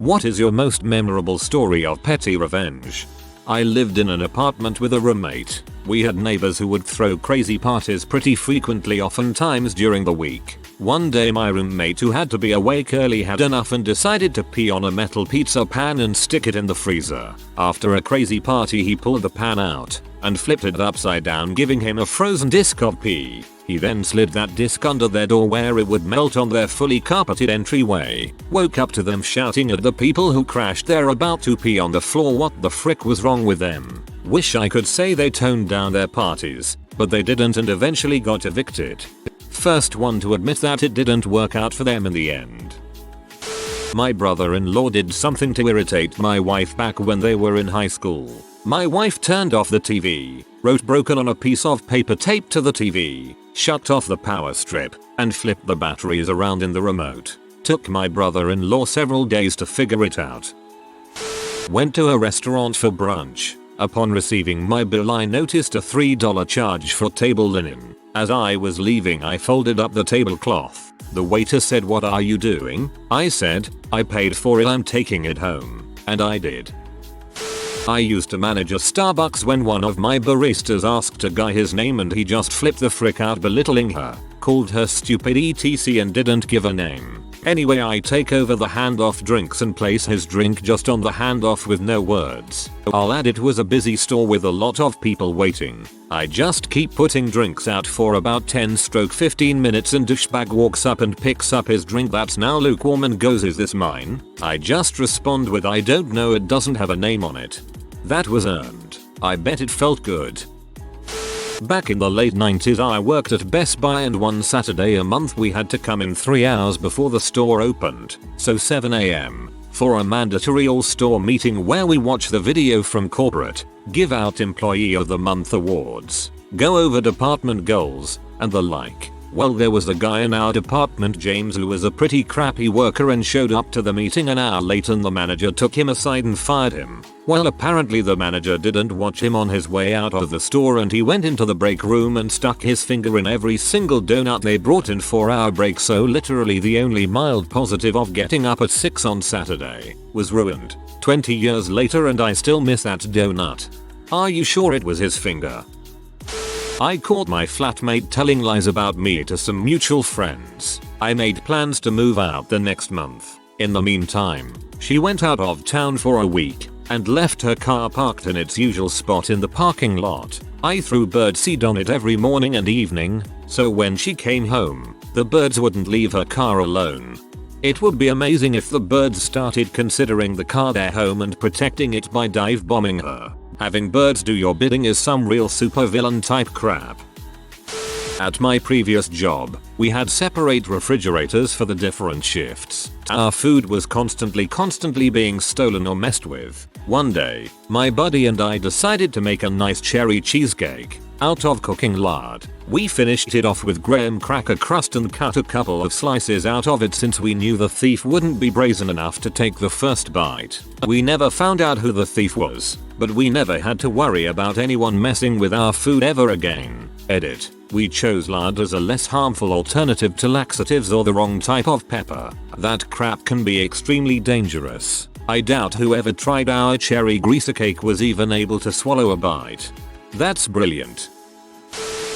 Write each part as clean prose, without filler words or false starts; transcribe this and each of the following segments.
What is your most memorable story of petty revenge? I lived in an apartment with a roommate. We had neighbors who would throw crazy parties pretty frequently, oftentimes during the week. One day my roommate, who had to be awake early, had enough and decided to pee on a metal pizza pan and stick it in the freezer. After a crazy party, he pulled the pan out and flipped it upside down, giving him a frozen disc of pee. He then slid that disc under their door where it would melt on their fully carpeted entryway. Woke up to them shouting at the people who crashed there about to pee on the floor what the frick was wrong with them. Wish I could say they toned down their parties, but they didn't and eventually got evicted. First one to admit that it didn't work out for them in the end. My brother-in-law did something to irritate my wife back when they were in high school. My wife turned off the TV, wrote broken on a piece of paper taped to the TV, shut off the power strip, and flipped the batteries around in the remote. Took my brother-in-law several days to figure it out. Went to a restaurant for brunch. Upon receiving my bill, I noticed a $3 charge for table linen. As I was leaving, I folded up the tablecloth. The waiter said, "What are you doing?" I said, "I paid for it, I'm taking it home." And I did. I used to manage a Starbucks when one of my baristas asked a guy his name and he just flipped the frick out, belittling her, called her stupid etc and didn't give a name. Anyway, I take over the handoff drinks and place his drink just on the handoff with no words. I'll add it was a busy store with a lot of people waiting. I just keep putting drinks out for about 10-15 minutes and douchebag walks up and picks up his drink that's now lukewarm and goes, "Is this mine?" I just respond with, "I don't know, it doesn't have a name on it." That was earned. I bet it felt good. Back in the late 90s, I worked at Best Buy and one Saturday a month we had to come in 3 hours before the store opened, so 7 AM, for a mandatory all-store meeting where we watch the video from corporate, give out Employee of the Month awards, go over department goals, and the like. Well, there was a guy in our department, James, who was a pretty crappy worker and showed up to the meeting an hour late and the manager took him aside and fired him. Well, apparently the manager didn't watch him on his way out of the store and he went into the break room and stuck his finger in every single donut they brought in for our break, so literally the only mild positive of getting up at 6 on Saturday was ruined. 20 years later and I still miss that donut. Are you sure it was his finger? I caught my flatmate telling lies about me to some mutual friends. I made plans to move out the next month. In the meantime, she went out of town for a week and left her car parked in its usual spot in the parking lot. I threw birdseed on it every morning and evening, so when she came home, the birds wouldn't leave her car alone. It would be amazing if the birds started considering the car their home and protecting it by dive bombing her. Having birds do your bidding is some real supervillain type crap. At my previous job, we had separate refrigerators for the different shifts. Our food was constantly being stolen or messed with. One day, my buddy and I decided to make a nice cherry cheesecake out of cooking lard. We finished it off with graham cracker crust and cut a couple of slices out of it since we knew the thief wouldn't be brazen enough to take the first bite. We never found out who the thief was, but we never had to worry about anyone messing with our food ever again. Edit. We chose lard as a less harmful alternative to laxatives or the wrong type of pepper. That crap can be extremely dangerous. I doubt whoever tried our cherry greaser cake was even able to swallow a bite. That's brilliant.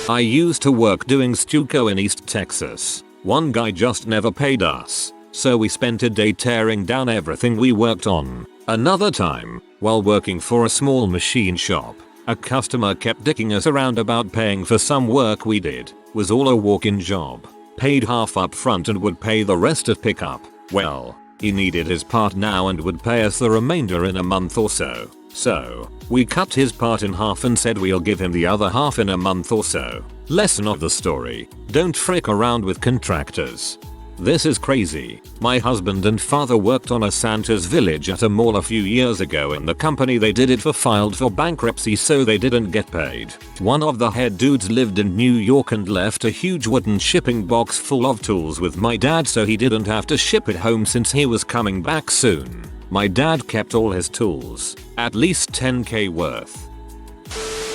I used to work doing stucco in East Texas. One guy just never paid us, so we spent a day tearing down everything we worked on. Another time, while working for a small machine shop, a customer kept dicking us around about paying for some work we did. Was all a walk-in job. Paid half up front and would pay the rest at pickup. Well, he needed his part now and would pay us the remainder in a month or so. So, we cut his part in half and said we'll give him the other half in a month or so. Lesson of the story: don't frick around with contractors. This is crazy. My husband and father worked on a Santa's Village at a mall a few years ago and the company they did it for filed for bankruptcy, so they didn't get paid. One of the head dudes lived in New York and left a huge wooden shipping box full of tools with my dad so he didn't have to ship it home since he was coming back soon. My dad kept all his tools, at least 10k worth.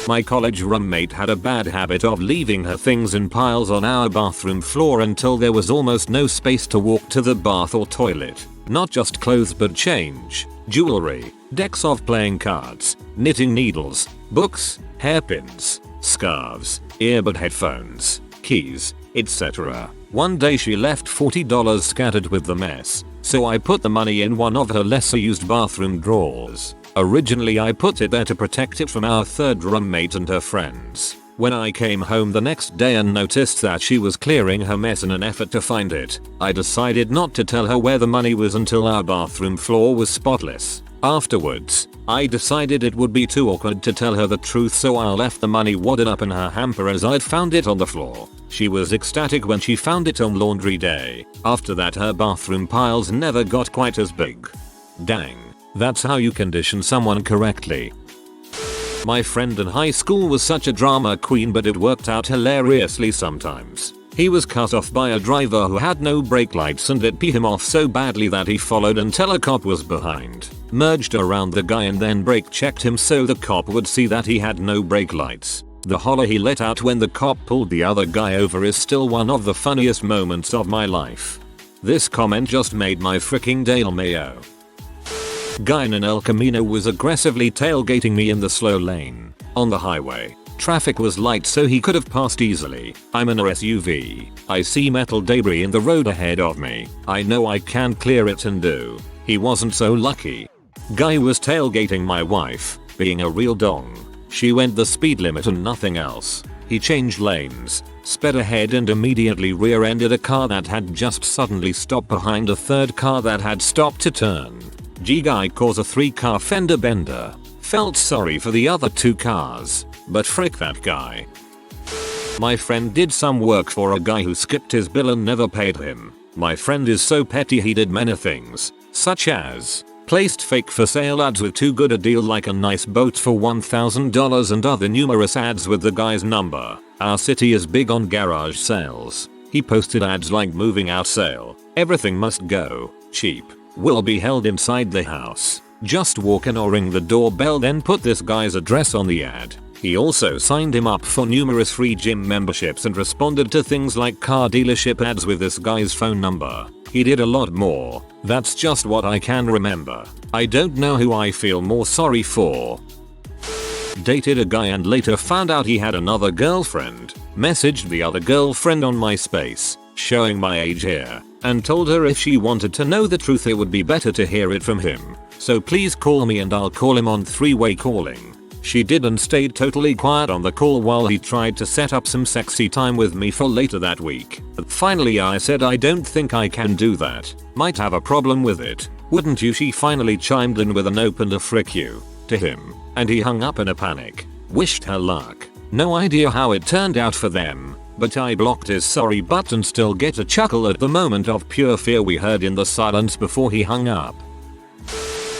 My college roommate had a bad habit of leaving her things in piles on our bathroom floor until there was almost no space to walk to the bath or toilet. Not just clothes but change, jewelry, decks of playing cards, knitting needles, books, hairpins, scarves, earbud headphones, keys, etc. One day she left $40 scattered with the mess, so I put the money in one of her lesser used bathroom drawers. Originally I put it there to protect it from our third roommate and her friends. When I came home the next day and noticed that she was clearing her mess in an effort to find it, I decided not to tell her where the money was until our bathroom floor was spotless. Afterwards, I decided it would be too awkward to tell her the truth, so I left the money wadded up in her hamper as I'd found it on the floor. She was ecstatic when she found it on laundry day. After that her bathroom piles never got quite as big. Dang, that's how you condition someone correctly. My friend in high school was such a drama queen, but it worked out hilariously sometimes. He was cut off by a driver who had no brake lights, and it peed him off so badly that he followed until a cop was behind, merged around the guy and then brake checked him so the cop would see that he had no brake lights. The holler he let out when the cop pulled the other guy over is still one of the funniest moments of my life. This comment just made my freaking day. Mayo. Guy in El Camino was aggressively tailgating me in the slow lane. On the highway, traffic was light so he could have passed easily. I'm in a SUV. I see metal debris in the road ahead of me. I know I can clear it and do. He wasn't so lucky. Guy was tailgating my wife, being a real dong. She went the speed limit and nothing else. He changed lanes, sped ahead and immediately rear-ended a car that had just suddenly stopped behind a third car that had stopped to turn. Guy caused a 3-car fender bender. Felt sorry for the other 2 cars, but frick that guy. My friend did some work for a guy who skipped his bill and never paid him. My friend is so petty he did many things, such as placed fake for sale ads with too good a deal like a nice boat for $1,000 and other numerous ads with the guy's number. Our city is big on garage sales. He posted ads like moving out sale, everything must go, cheap, will be held inside the house. Just walk in or ring the doorbell, then put this guy's address on the ad. He also signed him up for numerous free gym memberships and responded to things like car dealership ads with this guy's phone number. He did a lot more. That's just what I can remember. I don't know who I feel more sorry for. Dated a guy and later found out he had another girlfriend. Messaged the other girlfriend on MySpace, showing my age here, and told her if she wanted to know the truth it would be better to hear it from him. So please call me and I'll call him on 3-way calling. She did and stayed totally quiet on the call while he tried to set up some sexy time with me for later that week. Finally I said I don't think I can do that. Might have a problem with it. Wouldn't you? She finally chimed in with an open to frick you to him, and he hung up in a panic. Wished her luck. No idea how it turned out for them, but I blocked his sorry butt and still get a chuckle at the moment of pure fear we heard in the silence before he hung up.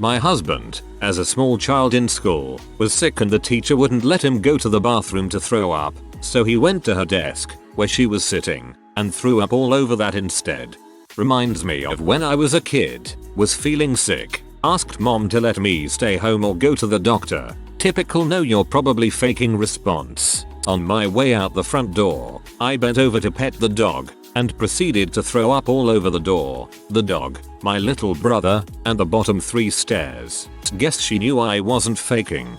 My husband, as a small child in school, was sick and the teacher wouldn't let him go to the bathroom to throw up, so he went to her desk, where she was sitting, and threw up all over that instead. Reminds me of when I was a kid, was feeling sick, asked mom to let me stay home or go to the doctor. Typical "no, you're probably faking" response. On my way out the front door, I bent over to pet the dog, and proceeded to throw up all over the door, the dog, my little brother, and the bottom 3 stairs. Guess she knew I wasn't faking.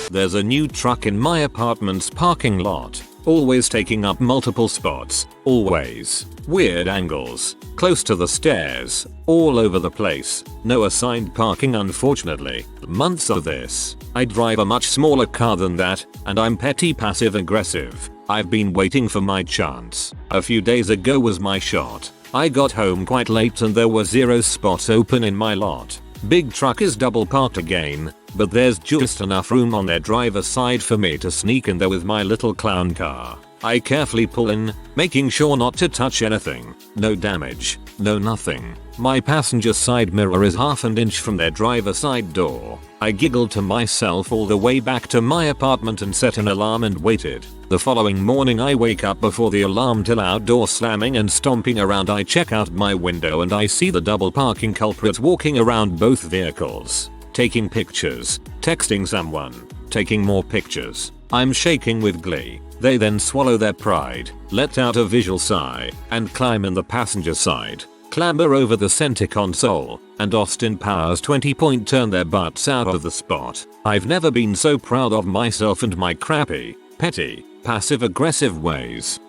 There's a new truck in my apartment's parking lot, always taking up multiple spots, always. Weird angles, close to the stairs, all over the place. No assigned parking unfortunately. Months of this. I drive a much smaller car than that, and I'm petty passive aggressive. I've been waiting for my chance. A few days ago was my shot. I got home quite late and there were 0 spots open in my lot. Big truck is double parked again, but there's just enough room on their driver's side for me to sneak in there with my little clown car. I carefully pull in, making sure not to touch anything. No damage, no nothing. My passenger side mirror is half an inch from their driver's side door. I giggled to myself all the way back to my apartment and set an alarm and waited. The following morning I wake up before the alarm to loud door slamming and stomping around. I check out my window and I see the double parking culprit walking around both vehicles, taking pictures, texting someone, taking more pictures. I'm shaking with glee. They then swallow their pride, let out a visual sigh, and climb in the passenger side. clamber over the center console, and Austin Powers 20-point turn their butts out of the spot. I've never been so proud of myself and my crappy, petty, passive-aggressive ways.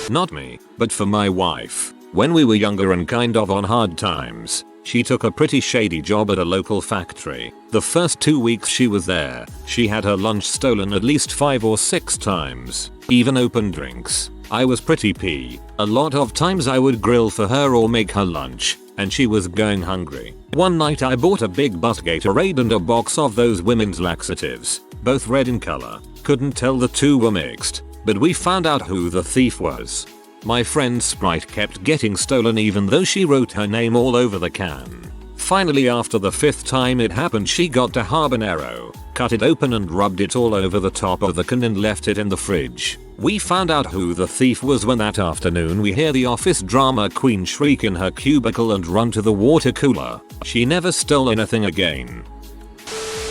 Not me, but for my wife. When we were younger and kind of on hard times, she took a pretty shady job at a local factory. The first 2 weeks she was there, she had her lunch stolen at least 5 or 6 times, even open drinks. I was pretty pee. A lot of times I would grill for her or make her lunch, and she was going hungry. One night I bought a big butt Gatorade and a box of those women's laxatives, both red in color. Couldn't tell the two were mixed, but we found out who the thief was. My friend's Sprite kept getting stolen even though she wrote her name all over the can. Finally, after the 5th time it happened, she got a habanero, cut it open and rubbed it all over the top of the can and left it in the fridge. We found out who the thief was when that afternoon we hear the office drama queen shriek in her cubicle and run to the water cooler. She never stole anything again.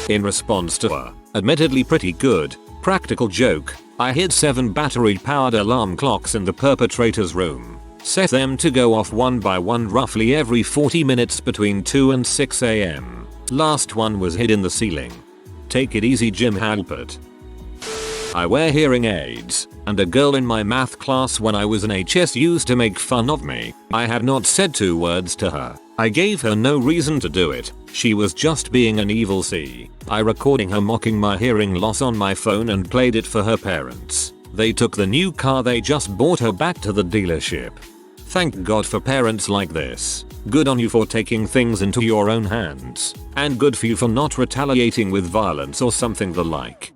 In response to a, admittedly pretty good, practical joke, I hid 7 battery-powered alarm clocks in the perpetrator's room. Set them to go off one by one roughly every 40 minutes between 2 and 6 AM. Last one was hid in the ceiling. Take it easy, Jim Halpert. I wear hearing aids, and a girl in my math class when I was in HS used to make fun of me. I had not said 2 words to her. I gave her no reason to do it. She was just being an evil C. I recording her mocking my hearing loss on my phone and played it for her parents. They took the new car they just bought her back to the dealership. Thank God for parents like this. Good on you for taking things into your own hands. And good for you for not retaliating with violence or something the like.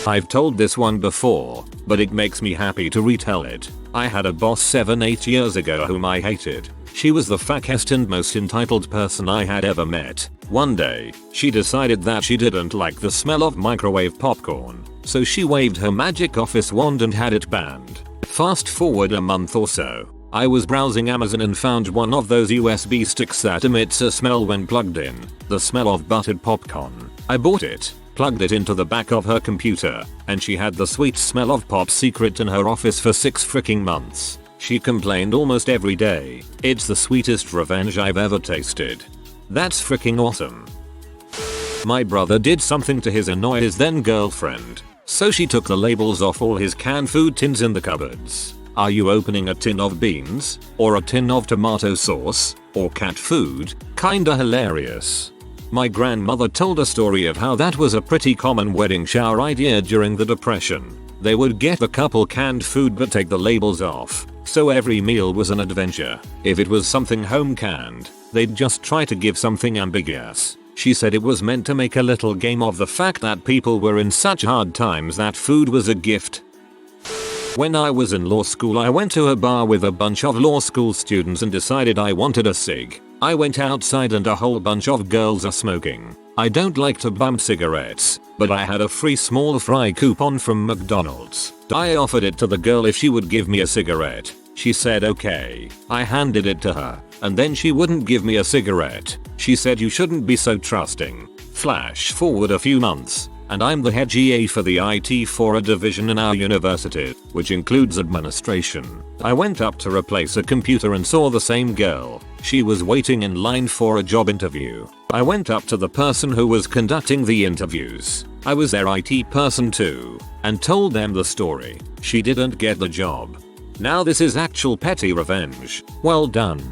I've told this one before, but it makes me happy to retell it. I had a boss 7-8 years ago whom I hated. She was the fattest and most entitled person I had ever met. One day, she decided that she didn't like the smell of microwave popcorn, so she waved her magic office wand and had it banned. Fast forward a month or so. I was browsing Amazon and found one of those USB sticks that emits a smell when plugged in. The smell of buttered popcorn. I bought it, plugged it into the back of her computer, and she had the sweet smell of Pop Secret in her office for 6 freaking months. She complained almost every day. It's the sweetest revenge I've ever tasted. That's freaking awesome. My brother did something to annoy his then girlfriend, so she took the labels off all his canned food tins in the cupboards. Are you opening a tin of beans? Or a tin of tomato sauce? Or cat food? Kinda hilarious. My grandmother told a story of how that was a pretty common wedding shower idea during the Depression. They would get the couple canned food but take the labels off, so every meal was an adventure. If it was something home canned, they'd just try to give something ambiguous. She said it was meant to make a little game of the fact that people were in such hard times that food was a gift. When I was in law school, I went to a bar with a bunch of law school students and decided I wanted a cig. I went outside and a whole bunch of girls are smoking. I don't like to bump cigarettes, but I had a free small fry coupon from McDonald's. I offered it to the girl if she would give me a cigarette. She said okay. I handed it to her, and then she wouldn't give me a cigarette. She said you shouldn't be so trusting. Flash forward a few months, and I'm the head GA for the IT for a division in our university, which includes administration. I went up to replace a computer and saw the same girl. She was waiting in line for a job interview. I went up to the person who was conducting the interviews. I was their IT person too, and told them the story. She didn't get the job. Now this is actual petty revenge. Well done.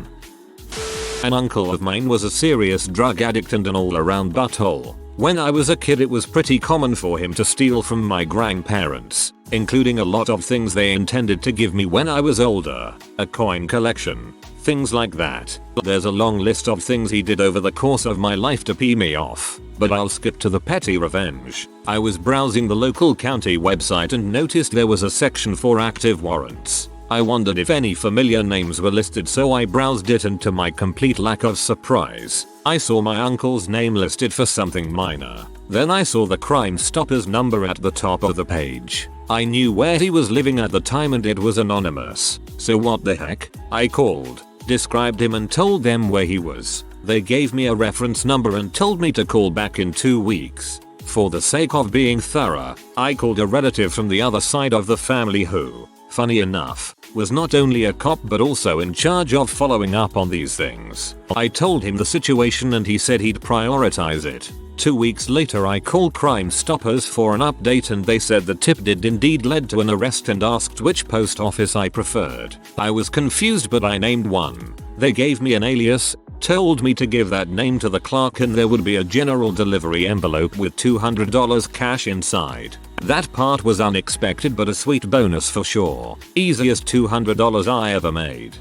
An uncle of mine was a serious drug addict and an all-around butthole. When I was a kid, it was pretty common for him to steal from my grandparents, including a lot of things they intended to give me when I was older, a coin collection, things like that. There's a long list of things he did over the course of my life to pee me off, but I'll skip to the petty revenge. I was browsing the local county website and noticed there was a section for active warrants. I wondered if any familiar names were listed, so I browsed it, and to my complete lack of surprise, I saw my uncle's name listed for something minor. Then I saw the Crime Stoppers number at the top of the page. I knew where he was living at the time and it was anonymous. So what the heck? I called, described him and told them where he was. They gave me a reference number and told me to call back in 2 weeks. For the sake of being thorough, I called a relative from the other side of the family who, funny enough, was not only a cop but also in charge of following up on these things. I told him the situation and he said he'd prioritize it. 2 weeks later I called Crime Stoppers for an update and they said the tip did indeed lead to an arrest and asked which post office I preferred. I was confused but I named one. They gave me an alias, told me to give that name to the clerk and there would be a general delivery envelope with $200 cash inside. That part was unexpected but a sweet bonus for sure. Easiest $200 I ever made.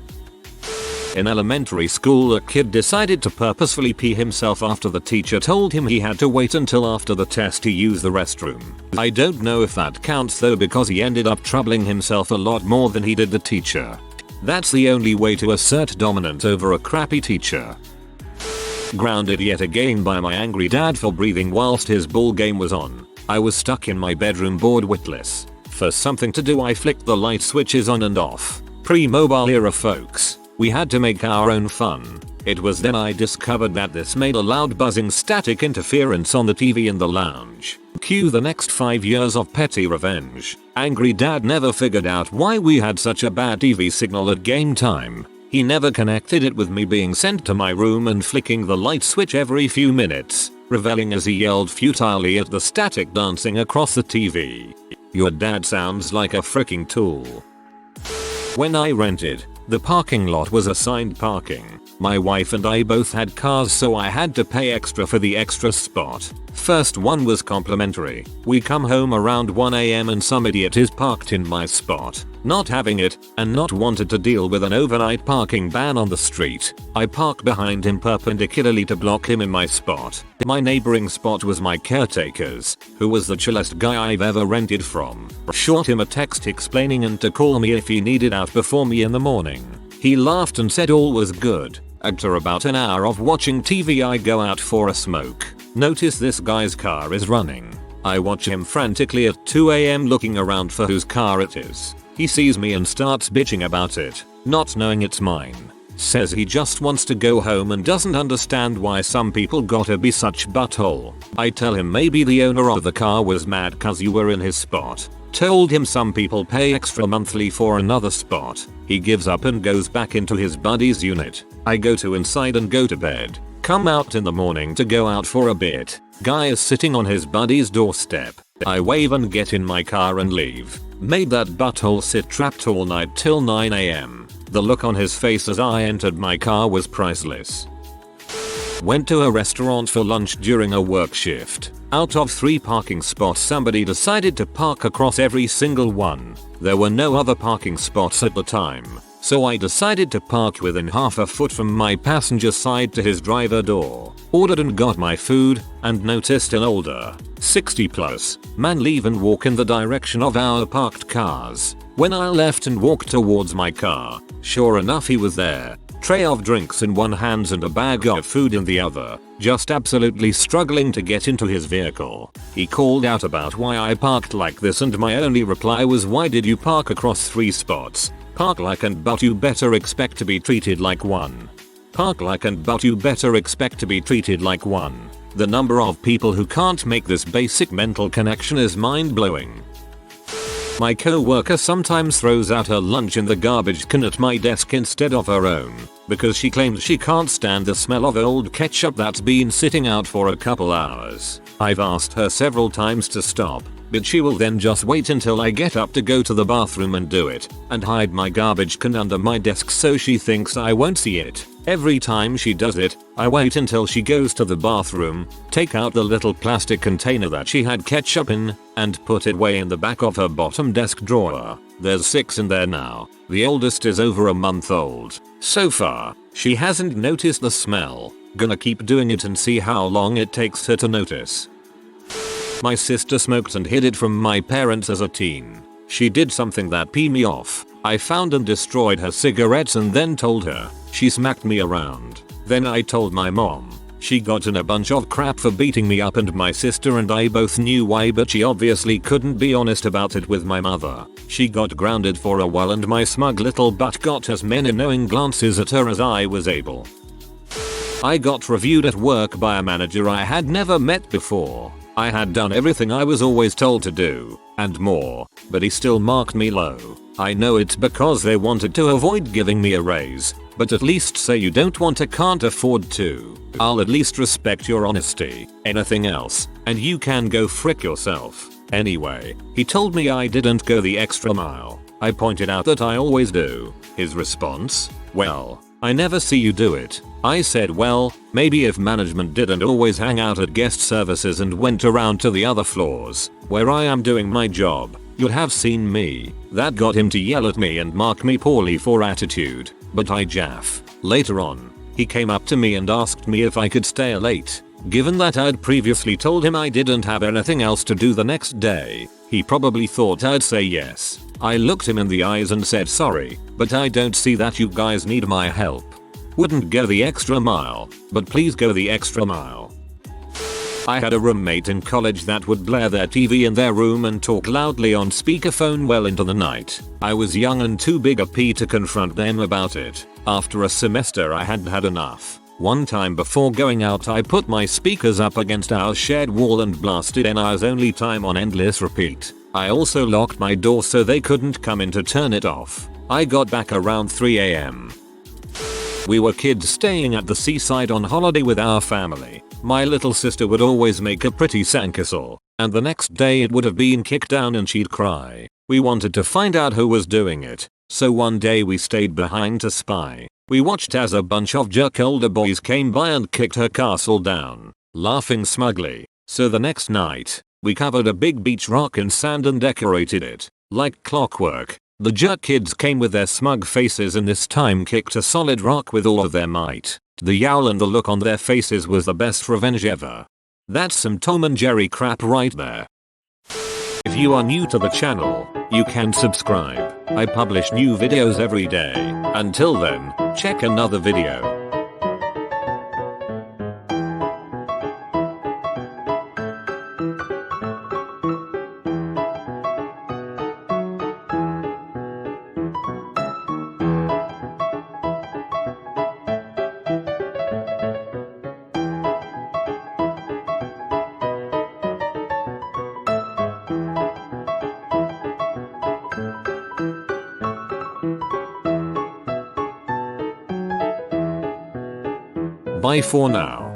In elementary school, a kid decided to purposefully pee himself after the teacher told him he had to wait until after the test to use the restroom. I don't know if that counts though because he ended up troubling himself a lot more than he did the teacher. That's the only way to assert dominance over a crappy teacher. Grounded yet again by my angry dad for breathing whilst his ball game was on. I was stuck in my bedroom bored witless. For something to do I flicked the light switches on and off. Pre-mobile era folks. We had to make our own fun. It was then I discovered that this made a loud buzzing static interference on the TV in the lounge. Cue the next 5 years of petty revenge. Angry dad never figured out why we had such a bad TV signal at game time. He never connected it with me being sent to my room and flicking the light switch every few minutes, reveling as he yelled futilely at the static dancing across the TV. Your dad sounds like a freaking tool. When I rented, the parking lot was assigned parking. My wife and I both had cars so I had to pay extra for the extra spot. First one was complimentary. We come home around 1 AM and some idiot is parked in my spot. Not having it, and not wanted to deal with an overnight parking ban on the street, I park behind him perpendicularly to block him in my spot. My neighboring spot was my caretaker's, who was the chillest guy I've ever rented from. Shot him a text explaining and to call me if he needed out before me in the morning. He laughed and said all was good. After about an hour of watching TV I go out for a smoke. Notice this guy's car is running. I watch him frantically at 2 AM looking around for whose car it is. He sees me and starts bitching about it, not knowing it's mine. Says he just wants to go home and doesn't understand why some people gotta be such butthole. I tell him maybe the owner of the car was mad cause you were in his spot. Told him some people pay extra monthly for another spot. He gives up and goes back into his buddy's unit. I go to inside and go to bed. Come out in the morning to go out for a bit. Guy is sitting on his buddy's doorstep. I wave and get in my car and leave. Made that butthole sit trapped all night till 9 AM. The look on his face as I entered my car was priceless. Went to a restaurant for lunch during a work shift. Out of 3 parking spots somebody decided to park across every single one. There were no other parking spots at the time. So I decided to park within half a foot from my passenger side to his driver door. Ordered and got my food, and noticed an older, 60 plus, man leave and walk in the direction of our parked cars. When I left and walked towards my car, sure enough he was there. Tray of drinks in one hand and a bag of food in the other, just absolutely struggling to get into his vehicle. He called out about why I parked like this and my only reply was why did you park across 3 spots? Park like and but you better expect to be treated like one. Park like and but you better expect to be treated like one. The number of people who can't make this basic mental connection is mind-blowing. My co-worker sometimes throws out her lunch in the garbage can at my desk instead of her own, because she claims she can't stand the smell of old ketchup that's been sitting out for a couple hours. I've asked her several times to stop, but she will then just wait until I get up to go to the bathroom and do it, and hide my garbage can under my desk so she thinks I won't see it. Every time she does it, I wait until she goes to the bathroom, take out the little plastic container that she had ketchup in, and put it way in the back of her bottom desk drawer. There's 6 in there now. The oldest is over a month old. So far, she hasn't noticed the smell. Gonna keep doing it and see how long it takes her to notice. My sister smoked and hid it from my parents as a teen. She did something that pissed me off. I found and destroyed her cigarettes and then told her. She smacked me around. Then I told my mom. She got in a bunch of crap for beating me up and my sister and I both knew why but she obviously couldn't be honest about it with my mother. She got grounded for a while and my smug little butt got as many knowing glances at her as I was able. I got reviewed at work by a manager I had never met before. I had done everything I was always told to do, and more, but he still marked me low. I know it's because they wanted to avoid giving me a raise, but at least say you don't want to, can't afford to. I'll at least respect your honesty. Anything else, and you can go frick yourself. Anyway, he told me I didn't go the extra mile. I pointed out that I always do. His response? Well, I never see you do it. I said, well, maybe if management didn't always hang out at guest services and went around to the other floors, where I am doing my job, you'd have seen me. That got him to yell at me and mark me poorly for attitude, but I jaff. Later on, he came up to me and asked me if I could stay late. Given that I'd previously told him I didn't have anything else to do the next day, he probably thought I'd say yes. I looked him in the eyes and said, sorry, but I don't see that you guys need my help. Wouldn't go the extra mile, but please go the extra mile. I had a roommate in college that would blare their TV in their room and talk loudly on speakerphone well into the night. I was young and too big a P to confront them about it. After a semester I had had enough. One time before going out I put my speakers up against our shared wall and blasted NR's Only Time on endless repeat. I also locked my door so they couldn't come in to turn it off. I got back around 3 AM. We were kids staying at the seaside on holiday with our family. My little sister would always make a pretty sandcastle, and the next day it would have been kicked down and she'd cry. We wanted to find out who was doing it, so one day we stayed behind to spy. We watched as a bunch of jerk older boys came by and kicked her castle down, laughing smugly. So the next night, we covered a big beach rock in sand and decorated it. Like clockwork, the jerk kids came with their smug faces and this time kicked a solid rock with all of their might. The yowl and the look on their faces was the best revenge ever. That's some Tom and Jerry crap right there. If you are new to the channel, you can subscribe. I publish new videos every day. Until then, check another video. Bye for now.